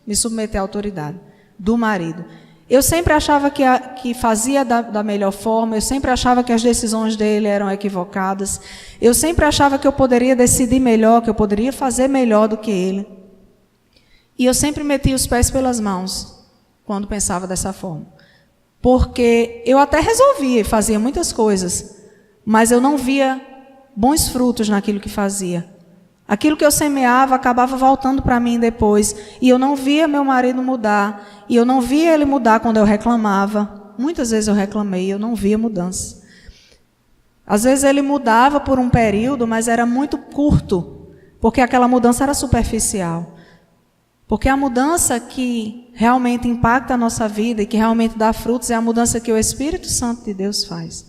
me submeter à autoridade do marido. Eu sempre achava que fazia da melhor forma, eu sempre achava que as decisões dele eram equivocadas, eu sempre achava que eu poderia decidir melhor, que eu poderia fazer melhor do que ele. E eu sempre metia os pés pelas mãos quando pensava dessa forma. Porque eu até resolvia e fazia muitas coisas, mas eu não via bons frutos naquilo que fazia. Aquilo que eu semeava acabava voltando para mim depois. E eu não via meu marido mudar. E eu não via ele mudar quando eu reclamava. Muitas vezes eu reclamei e eu não via mudança. Às vezes ele mudava por um período, mas era muito curto. Porque aquela mudança era superficial. Porque a mudança que realmente impacta a nossa vida e que realmente dá frutos é a mudança que o Espírito Santo de Deus faz.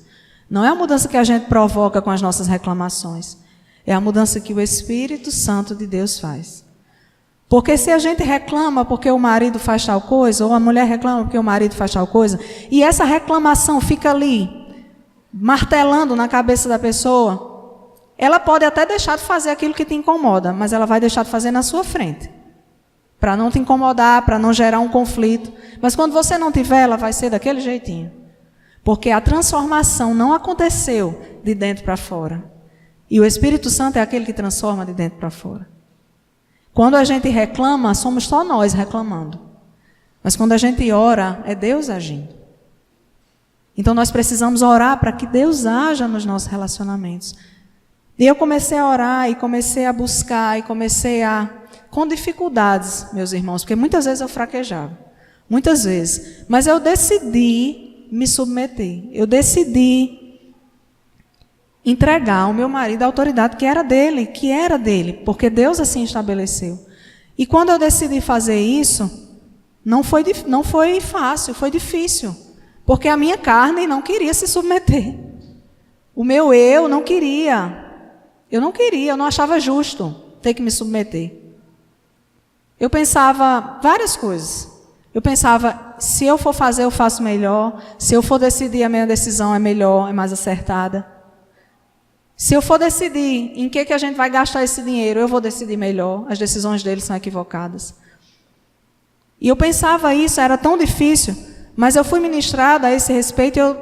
Não é a mudança que a gente provoca com as nossas reclamações. É a mudança que o Espírito Santo de Deus faz. Porque se a gente reclama porque o marido faz tal coisa, ou a mulher reclama porque o marido faz tal coisa, e essa reclamação fica ali, martelando na cabeça da pessoa, ela pode até deixar de fazer aquilo que te incomoda, mas ela vai deixar de fazer na sua frente. Para não te incomodar, para não gerar um conflito. Mas quando você não tiver, ela vai ser daquele jeitinho. Porque a transformação não aconteceu de dentro para fora. E o Espírito Santo é aquele que transforma de dentro para fora. Quando a gente reclama, somos só nós reclamando. Mas quando a gente ora, é Deus agindo. Então nós precisamos orar para que Deus haja nos nossos relacionamentos. E eu comecei a orar e comecei a buscar e comecei a... com dificuldades, meus irmãos, porque muitas vezes eu fraquejava. Muitas vezes. Mas eu decidi me submeter. Eu decidi entregar ao meu marido a autoridade que era dele, porque Deus assim estabeleceu. E quando eu decidi fazer isso, não foi fácil, foi difícil, porque a minha carne não queria se submeter. O meu eu não queria, eu não achava justo ter que me submeter. Eu pensava várias coisas. Eu pensava, se eu for fazer, eu faço melhor, se eu for decidir, a minha decisão é melhor, é mais acertada. Se eu for decidir em que a gente vai gastar esse dinheiro, eu vou decidir melhor. As decisões deles são equivocadas. E eu pensava isso, era tão difícil, mas eu fui ministrada a esse respeito e eu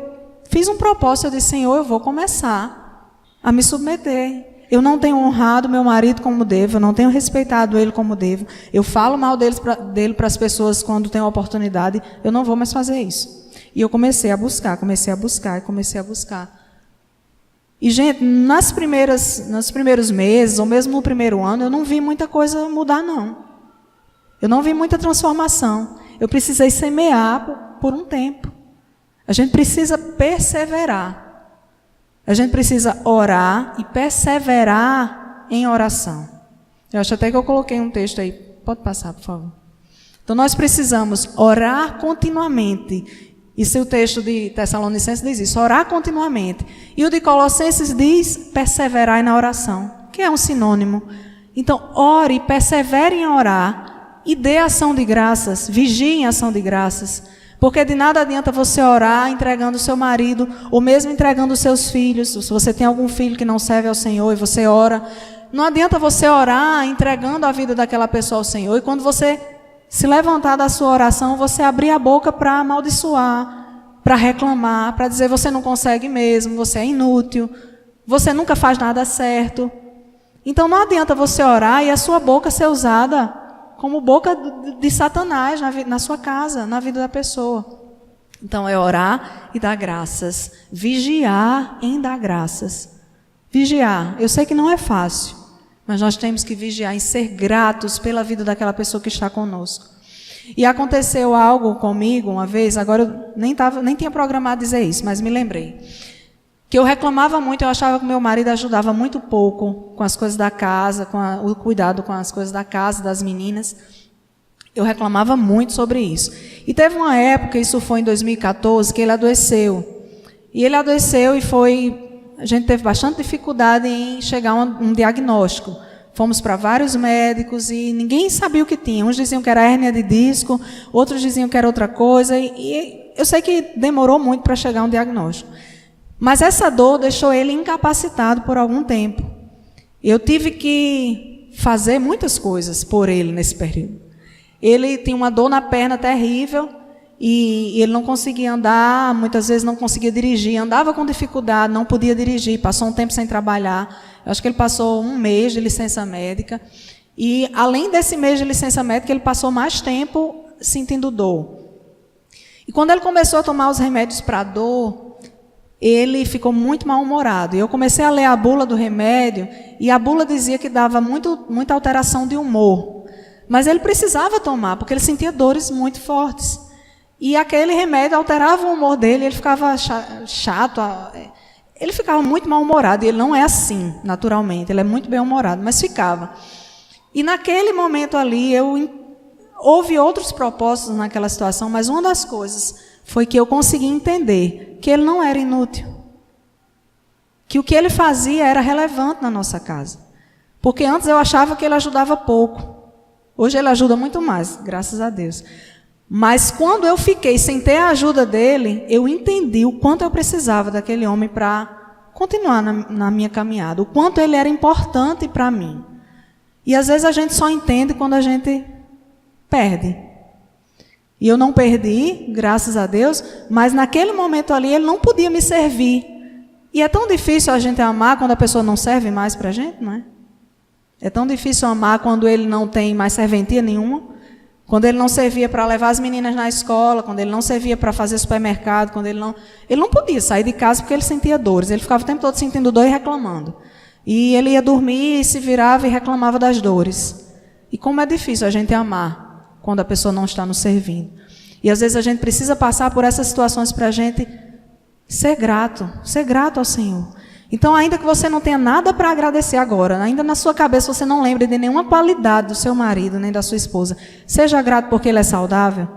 fiz um propósito, eu disse, Senhor, eu vou começar a me submeter. Eu não tenho honrado meu marido como devo, eu não tenho respeitado ele como devo. Eu falo mal dele para as pessoas quando tem oportunidade, eu não vou mais fazer isso. E eu comecei a buscar. E, gente, nos primeiros meses, ou mesmo no primeiro ano, eu não vi muita coisa mudar, não. Eu não vi muita transformação. Eu precisei semear por um tempo. A gente precisa perseverar. A gente precisa orar e perseverar em oração. Eu acho até que eu coloquei um texto aí. Pode passar, por favor. Então, nós precisamos orar continuamente. Isso é o texto de Tessalonicenses diz isso, orar continuamente. E o de Colossenses diz perseverar na oração, que é um sinônimo. Então, ore, persevere em orar e dê ação de graças, vigie em ação de graças. Porque de nada adianta você orar entregando o seu marido, ou mesmo entregando os seus filhos. Se você tem algum filho que não serve ao Senhor e você ora, não adianta você orar entregando a vida daquela pessoa ao Senhor. E quando você se levantar da sua oração, você abrir a boca para amaldiçoar, para reclamar, para dizer você não consegue mesmo, você é inútil, você nunca faz nada certo. Então não adianta você orar e a sua boca ser usada como boca de Satanás na sua casa, na vida da pessoa. Então é orar e dar graças, vigiar em dar graças. Vigiar, eu sei que não é fácil. Mas nós temos que vigiar em ser gratos pela vida daquela pessoa que está conosco. E aconteceu algo comigo uma vez, agora eu nem tinha programado dizer isso, mas me lembrei. Que eu reclamava muito, eu achava que meu marido ajudava muito pouco com as coisas da casa, o cuidado com as coisas da casa, das meninas. Eu reclamava muito sobre isso. E teve uma época, isso foi em 2014, que ele adoeceu. E ele adoeceu e a gente teve bastante dificuldade em chegar a um diagnóstico. Fomos para vários médicos e ninguém sabia o que tinha. Uns diziam que era hérnia de disco, outros diziam que era outra coisa. E eu sei que demorou muito para chegar a um diagnóstico. Mas essa dor deixou ele incapacitado por algum tempo. Eu tive que fazer muitas coisas por ele nesse período. Ele tinha uma dor na perna terrível. E ele não conseguia andar, muitas vezes não conseguia dirigir, andava com dificuldade, não podia dirigir, passou um tempo sem trabalhar. Eu acho que ele passou 1 mês de licença médica. E, além desse mês de licença médica, ele passou mais tempo sentindo dor. E quando ele começou a tomar os remédios para dor, ele ficou muito mal-humorado. E eu comecei a ler a bula do remédio, e a bula dizia que dava muita alteração de humor. Mas ele precisava tomar, porque ele sentia dores muito fortes. E aquele remédio alterava o humor dele, ele ficava chato, ele ficava muito mal-humorado, e ele não é assim, naturalmente, ele é muito bem-humorado, mas ficava. E naquele momento ali, houve outros propósitos naquela situação, mas uma das coisas foi que eu consegui entender que ele não era inútil, que o que ele fazia era relevante na nossa casa. Porque antes eu achava que ele ajudava pouco, hoje ele ajuda muito mais, graças a Deus. Mas quando eu fiquei sem ter a ajuda dele, eu entendi o quanto eu precisava daquele homem para continuar na minha caminhada, o quanto ele era importante para mim. E às vezes a gente só entende quando a gente perde. E eu não perdi, graças a Deus, mas naquele momento ali ele não podia me servir. E é tão difícil a gente amar quando a pessoa não serve mais para a gente, não é? É tão difícil amar quando ele não tem mais serventia nenhuma. Quando ele não servia para levar as meninas na escola, quando ele não servia para fazer supermercado, quando ele não podia sair de casa porque ele sentia dores. Ele ficava o tempo todo sentindo dor e reclamando. E ele ia dormir, se virava e reclamava das dores. E como é difícil a gente amar quando a pessoa não está nos servindo. E às vezes a gente precisa passar por essas situações para a gente ser grato ao Senhor. Então, ainda que você não tenha nada para agradecer agora, ainda na sua cabeça você não lembre de nenhuma qualidade do seu marido, nem da sua esposa, seja grato porque ele é saudável.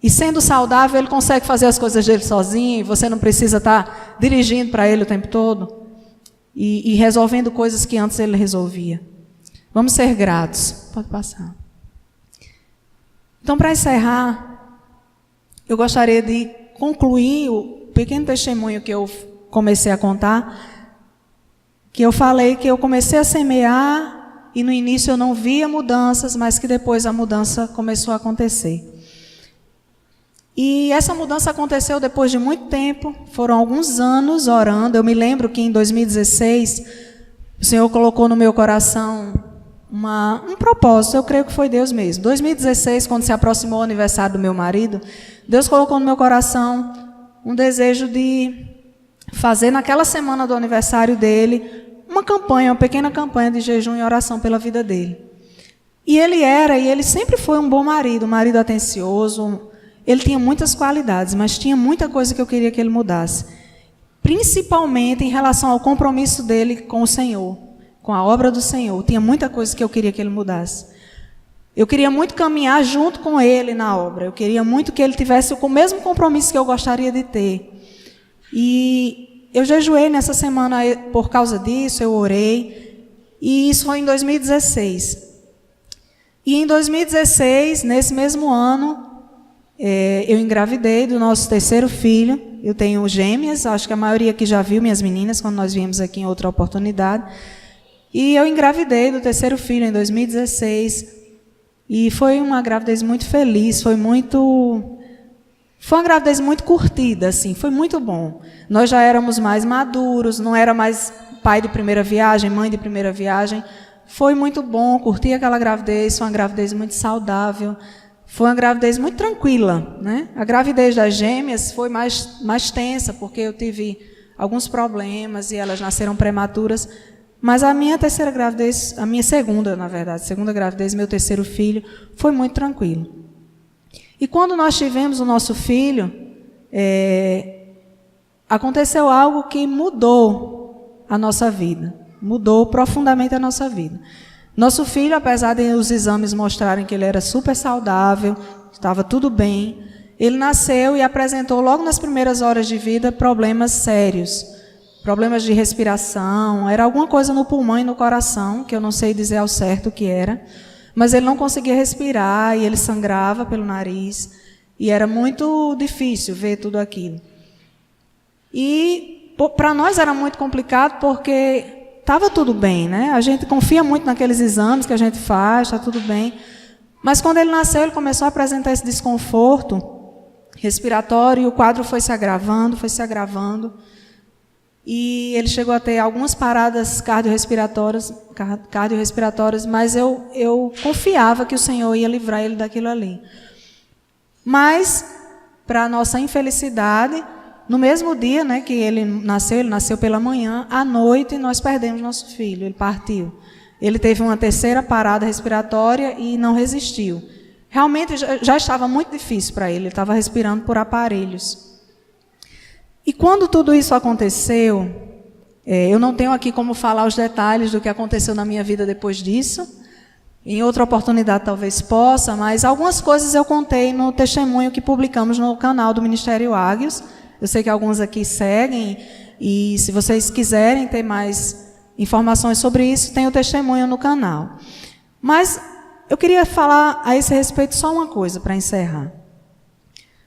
E sendo saudável, ele consegue fazer as coisas dele sozinho, e você não precisa estar dirigindo para ele o tempo todo e resolvendo coisas que antes ele resolvia. Vamos ser gratos. Pode passar. Então, para encerrar, eu gostaria de concluir o pequeno testemunho que eu comecei a contar, que eu falei que eu comecei a semear e no início eu não via mudanças, mas que depois a mudança começou a acontecer. E essa mudança aconteceu depois de muito tempo, foram alguns anos orando. Eu me lembro que em 2016, o Senhor colocou no meu coração um propósito, eu creio que foi Deus mesmo. 2016, quando se aproximou o aniversário do meu marido, Deus colocou no meu coração um desejo de fazer naquela semana do aniversário dele uma campanha, uma pequena campanha de jejum e oração pela vida dele. E ele sempre foi um bom marido, um marido atencioso. Ele tinha muitas qualidades, mas tinha muita coisa que eu queria que ele mudasse. Principalmente em relação ao compromisso dele com o Senhor, com a obra do Senhor. Tinha muita coisa que eu queria que ele mudasse. Eu queria muito caminhar junto com ele na obra. Eu queria muito que ele tivesse o mesmo compromisso que eu gostaria de ter. E eu jejuei nessa semana por causa disso, eu orei. E isso foi em 2016. E em 2016, nesse mesmo ano, eu engravidei do nosso terceiro filho. Eu tenho gêmeas, acho que a maioria aqui já viu minhas meninas, quando nós viemos aqui em outra oportunidade. E eu engravidei do terceiro filho em 2016. E foi uma gravidez muito feliz, foi uma gravidez muito curtida, assim, foi muito bom. Nós já éramos mais maduros, não era mais pai de primeira viagem, mãe de primeira viagem. Foi muito bom, curti aquela gravidez, foi uma gravidez muito saudável, foi uma gravidez muito tranquila, né? A gravidez das gêmeas foi mais tensa, porque eu tive alguns problemas e elas nasceram prematuras. Mas a minha terceira gravidez, a minha segunda, na verdade, segunda gravidez, meu terceiro filho, foi muito tranquilo. E quando nós tivemos o nosso filho, aconteceu algo que mudou a nossa vida, mudou profundamente a nossa vida. Nosso filho, apesar de os exames mostrarem que ele era super saudável, estava tudo bem, ele nasceu e apresentou logo nas primeiras horas de vida problemas sérios. Problemas de respiração, era alguma coisa no pulmão e no coração, que eu não sei dizer ao certo o que era, mas ele não conseguia respirar e ele sangrava pelo nariz, e era muito difícil ver tudo aquilo. E para nós era muito complicado porque estava tudo bem, né? A gente confia muito naqueles exames que a gente faz, está tudo bem, mas quando ele nasceu, ele começou a apresentar esse desconforto respiratório e o quadro foi se agravando, e ele chegou a ter algumas paradas cardiorrespiratórias, mas eu confiava que o Senhor ia livrar ele daquilo ali. Mas, para nossa infelicidade, no mesmo dia, né, que ele nasceu pela manhã, à noite nós perdemos nosso filho, ele partiu. Ele teve uma terceira parada respiratória e não resistiu. Realmente já estava muito difícil para ele estava respirando por aparelhos. E quando tudo isso aconteceu, eu não tenho aqui como falar os detalhes do que aconteceu na minha vida depois disso. Em outra oportunidade talvez possa, mas algumas coisas eu contei no testemunho que publicamos no canal do Ministério Águios. Eu sei que alguns aqui seguem, e se vocês quiserem ter mais informações sobre isso, tem o testemunho no canal. Mas eu queria falar a esse respeito só uma coisa para encerrar.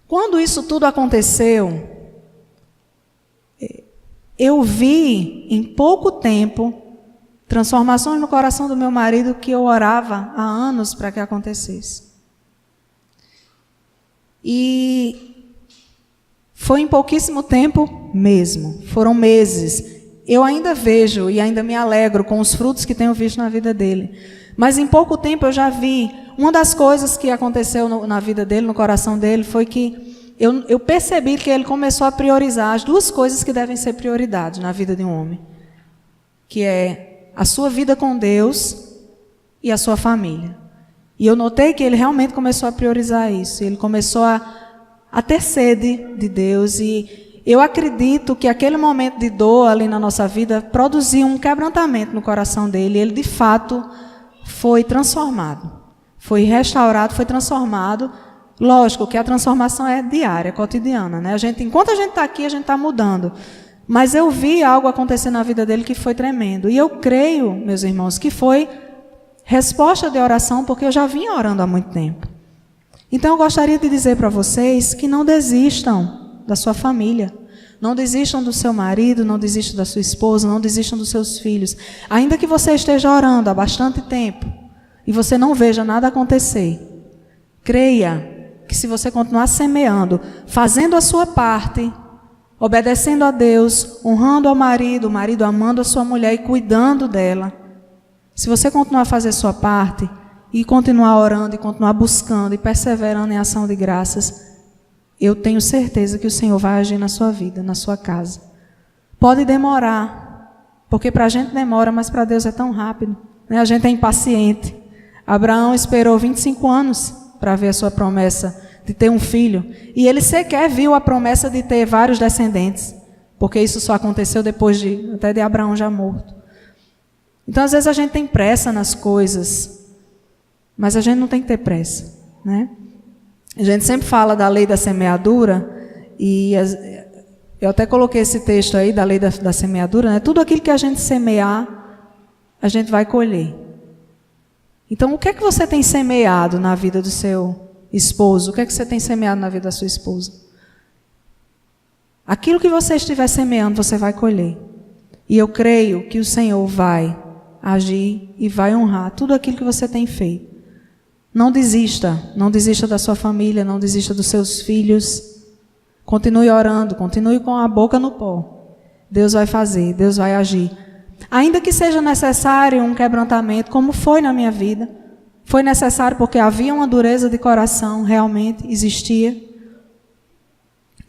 Quando isso tudo aconteceu, eu vi, em pouco tempo, transformações no coração do meu marido que eu orava há anos para que acontecesse. E foi em pouquíssimo tempo mesmo, foram meses. Eu ainda vejo e ainda me alegro com os frutos que tenho visto na vida dele. Mas em pouco tempo eu já vi, uma das coisas que aconteceu na vida dele, no coração dele, foi que eu percebi que ele começou a priorizar as duas coisas que devem ser prioridades na vida de um homem, que é a sua vida com Deus e a sua família. E eu notei que ele realmente começou a priorizar isso. Ele começou a ter sede de Deus. E eu acredito que aquele momento de dor ali na nossa vida produziu um quebrantamento no coração dele. Ele, de fato, foi transformado. Foi restaurado, foi transformado. Lógico que a transformação é diária, cotidiana, né? Enquanto a gente está aqui, a gente está mudando. Mas eu vi algo acontecer na vida dele que foi tremendo. E eu creio, meus irmãos, que foi resposta de oração, porque eu já vinha orando há muito tempo. Então eu gostaria de dizer para vocês que não desistam da sua família. Não desistam do seu marido, não desistam da sua esposa, não desistam dos seus filhos. Ainda que você esteja orando há bastante tempo e você não veja nada acontecer, creia que se você continuar semeando, fazendo a sua parte, obedecendo a Deus, honrando ao marido, o marido amando a sua mulher e cuidando dela, se você continuar a fazer a sua parte e continuar orando e continuar buscando e perseverando em ação de graças, eu tenho certeza que o Senhor vai agir na sua vida, na sua casa. Pode demorar, porque para a gente demora, mas para Deus é tão rápido, né? A gente é impaciente. Abraão esperou 25 anos para ver a sua promessa de ter um filho, e ele sequer viu a promessa de ter vários descendentes, porque isso só aconteceu depois até de Abraão já morto. Então, às vezes a gente tem pressa nas coisas, mas a gente não tem que ter pressa, né? A gente sempre fala da lei da semeadura, e eu até coloquei esse texto aí da lei da semeadura, né? Tudo aquilo que a gente semear, a gente vai colher. Então, o que é que você tem semeado na vida do seu esposo? O que é que você tem semeado na vida da sua esposa? Aquilo que você estiver semeando, você vai colher. E eu creio que o Senhor vai agir e vai honrar tudo aquilo que você tem feito. Não desista da sua família, não desista dos seus filhos. Continue orando, continue com a boca no pó. Deus vai fazer, Deus vai agir. Ainda que seja necessário um quebrantamento, como foi na minha vida. Foi necessário porque havia uma dureza de coração, realmente existia.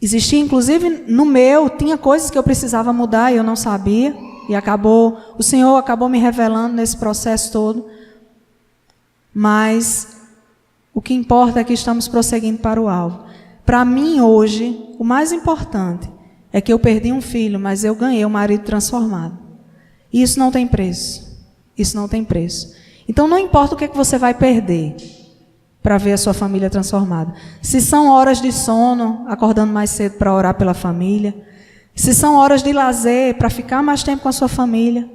Existia, inclusive, no meu, tinha coisas que eu precisava mudar e eu não sabia. E o Senhor acabou me revelando nesse processo todo. Mas o que importa é que estamos prosseguindo para o alvo. Para mim, hoje, o mais importante é que eu perdi um filho, mas eu ganhei um marido transformado. E isso não tem preço. Isso não tem preço. Então, não importa o que é que você vai perder para ver a sua família transformada. Se são horas de sono, acordando mais cedo para orar pela família. Se são horas de lazer, para ficar mais tempo com a sua família.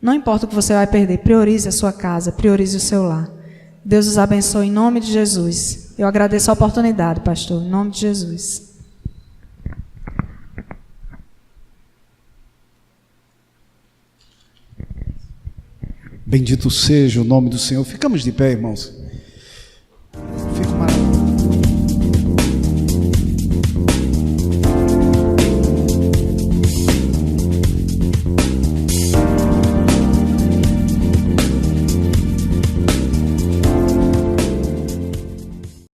Não importa o que você vai perder. Priorize a sua casa, priorize o seu lar. Deus os abençoe em nome de Jesus. Eu agradeço a oportunidade, pastor, em nome de Jesus. Bendito seja o nome do Senhor. Ficamos de pé, irmãos.